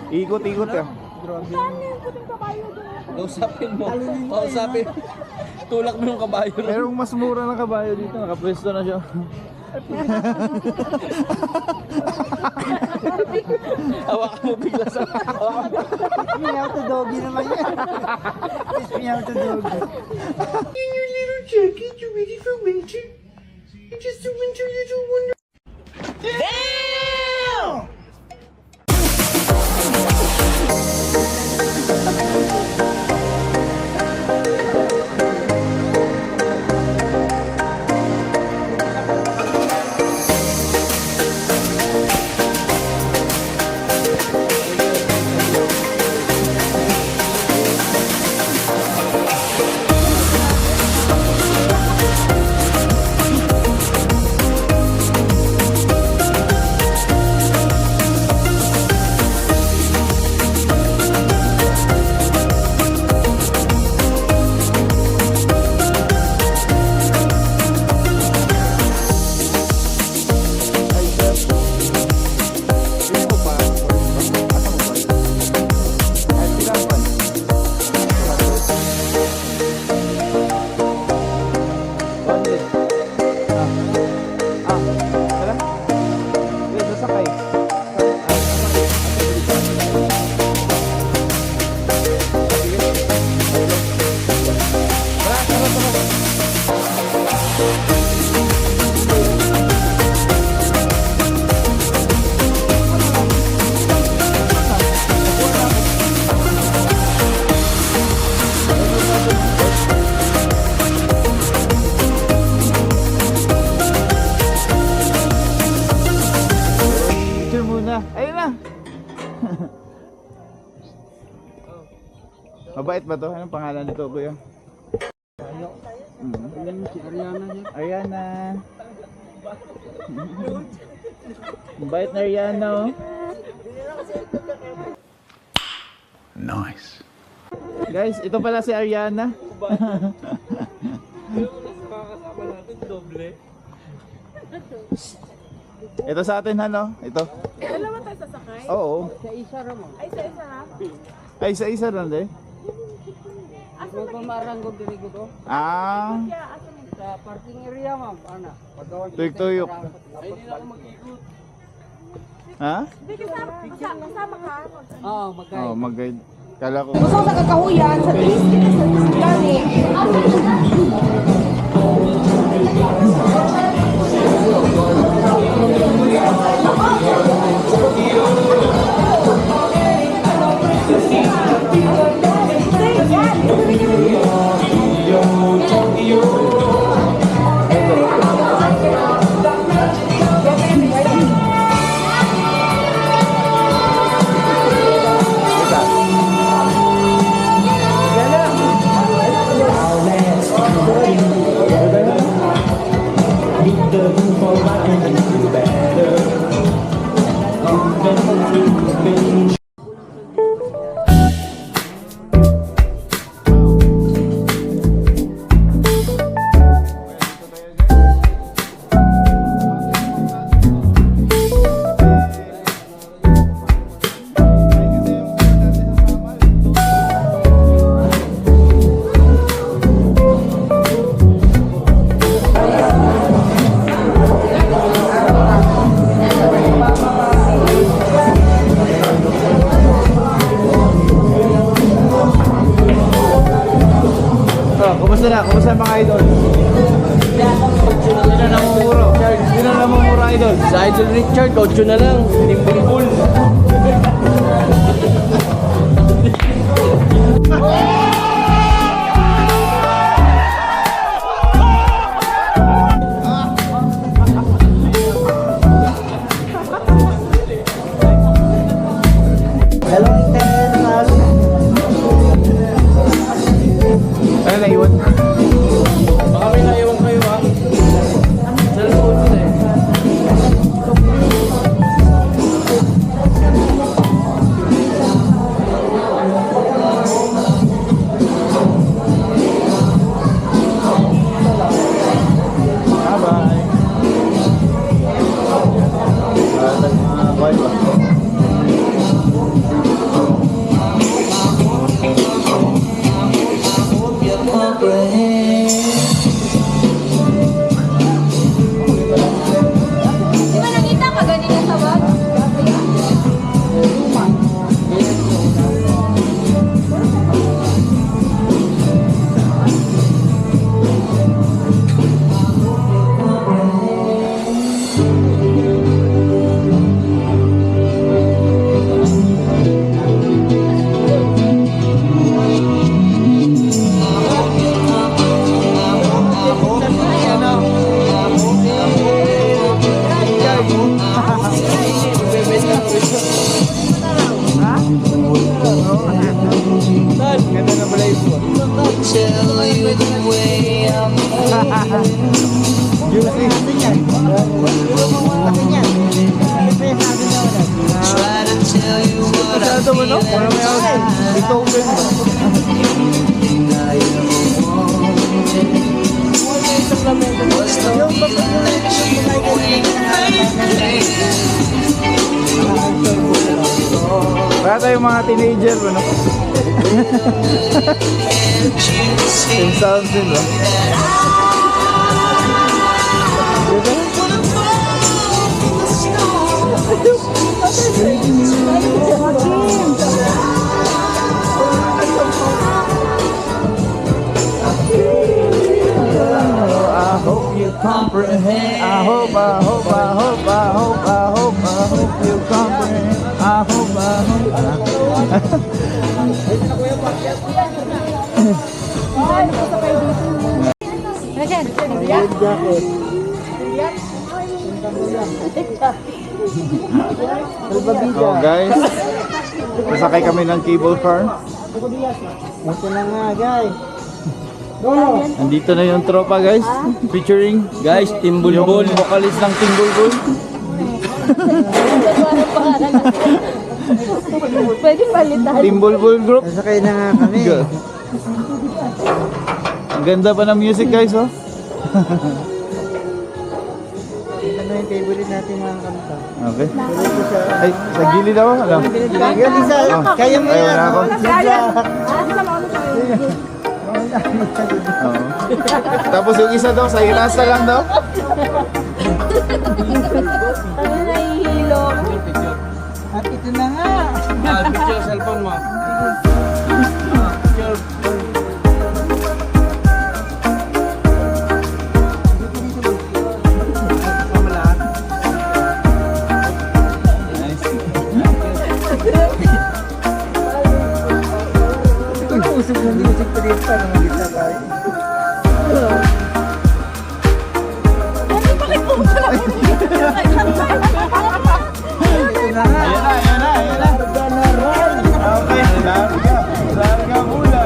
Ikot-ikot ah. Kausapin mo. Kausapin. Tulak mo yung kabayo. Merong mas mura na kabayo dito. Nakapwesto na siya. Hawakan mo bigla sa... Meow to doggy naman yan. It's meow to doggy. In your little jacket, you ready for winter? You're just a winter little wonder. Ayun na. Mabait ba to? Anong pangalan nito, kuya? Si Ariana niya. Ariana. Mabait na Ariana, oh. Nice. Guys, ito pala si Ariana. Makakasama natin, doble. Ito sa atin, ano? Ito. Dalawa tayo sasakay? Oo. Sa isa raman. Ay, isa-isa ha? Ay, isa-isa lang eh. Huwag pa maranggol diri ko to. Ah. Kaya asa mo? Sa parking area ma'am. Ana. Pagkawag Tuyok-tuyok. Ay, hindi na ako mag-ikot. Ha? Hindi, kasama ka. Oo, magkaya. Oh, mag-guide. Kala ko. Gusto sa kakahuyan, sa biscuit, sa gani. Kumusta mga idol? Sino namumuro? Sino namumuro, idol? Sa Idol Richard, 8 na lang. Timbul-bul. Ano naiwan? Baka may naiwan kayo ha. Sa loob nila eh. Juicy. Natin yan. Puro mo natin yan. Press natin na ulit. Masyado mo, no? Wala may ako. Ito open mo. Yung Para tayong mga teenager, ano? Same sounds din, no? I hope you comprehend. I hope you comprehend. I hope. jacket. So guys, nasakay kami ng cable car. Ito na nga, guys. Nandito na yung tropa, guys. Featuring Guys, Team Bulbul. yung vocalist ng Team Bulbul. Pwede palitan. Team Bulbul Group. Nasakay na nga kami. Good. Ang ganda pa ng music, guys, oh. Ito na yung favorite natin mga kanta. Okay. Ay, sa gilid ako, ano? Kaya Lisa, kaya mo Ay, yan. wala ako. Oo. Tapos yung isa daw, sa irasa lang daw. Ano nahihilo? At ito na nga. Picture cellphone mo. Usog ng music pa rin pa ng gitna tayo. Ito na nga. Ayan na. Okay, larga mula.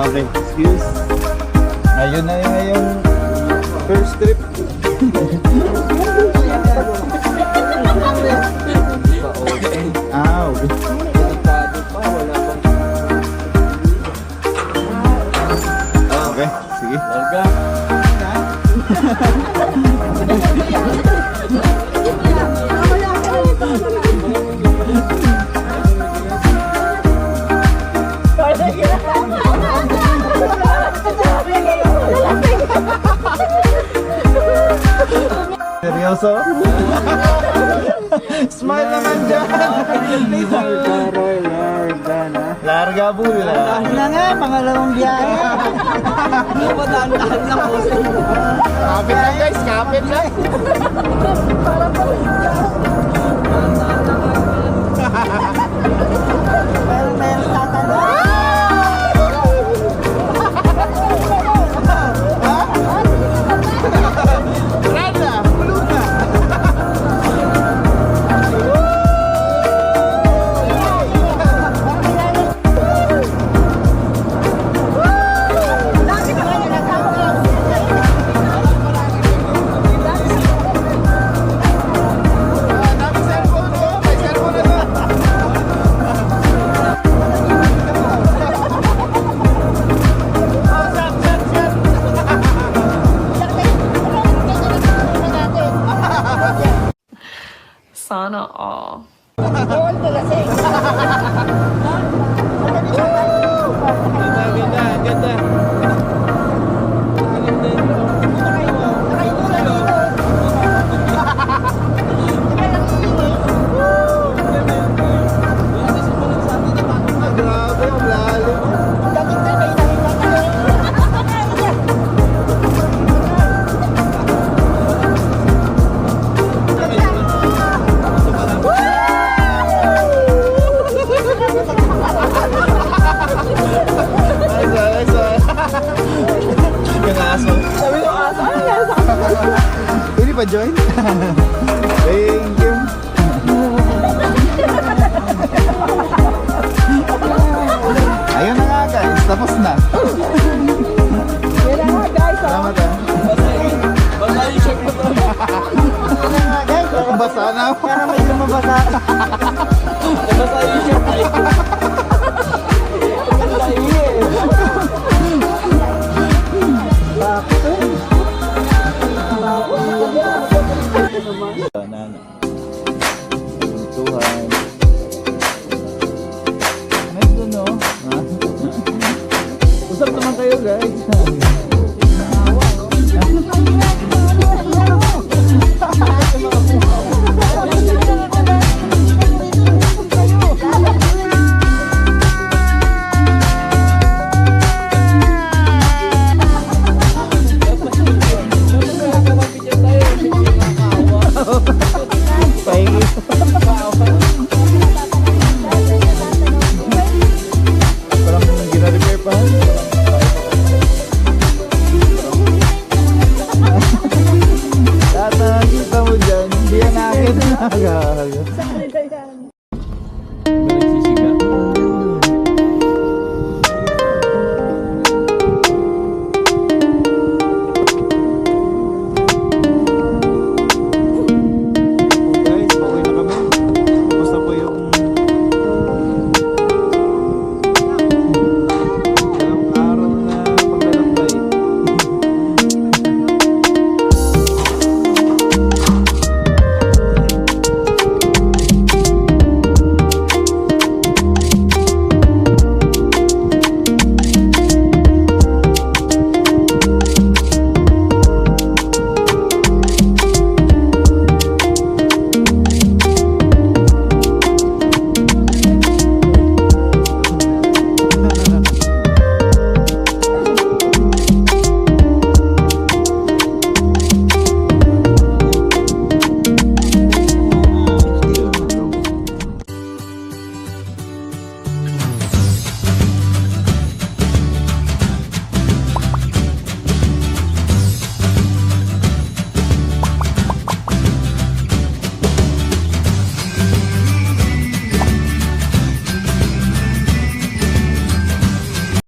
Okay, excuse. Ayun na yung first trip. Okay, sige. Larga. Seryoso? Smile naman dyan! Larga bula. Ito na nga, pangalawang biyahe. Kapit lang guys, kapit lang. Meron tayong tatanong. Sana all. Bawal ka kasi. Ganda, ganda. Grabe, ang lalim. Nice one. Yung aso. Sabi ko, aso, ano yan sa Pwede pa join? Thank you. Ayun na nga guys, tapos na. Yan na nga guys, oh. Salamat ah. Basta yung shirt ko to. Basa na ako. Para may lumabasa. Basta yung shirt ay. Tuhan. Nice dun, no? Usap naman kayo, guys. Pahingi. Parang gina-repair pa. Lahat na nakikita mo dyan, hindi yan akin.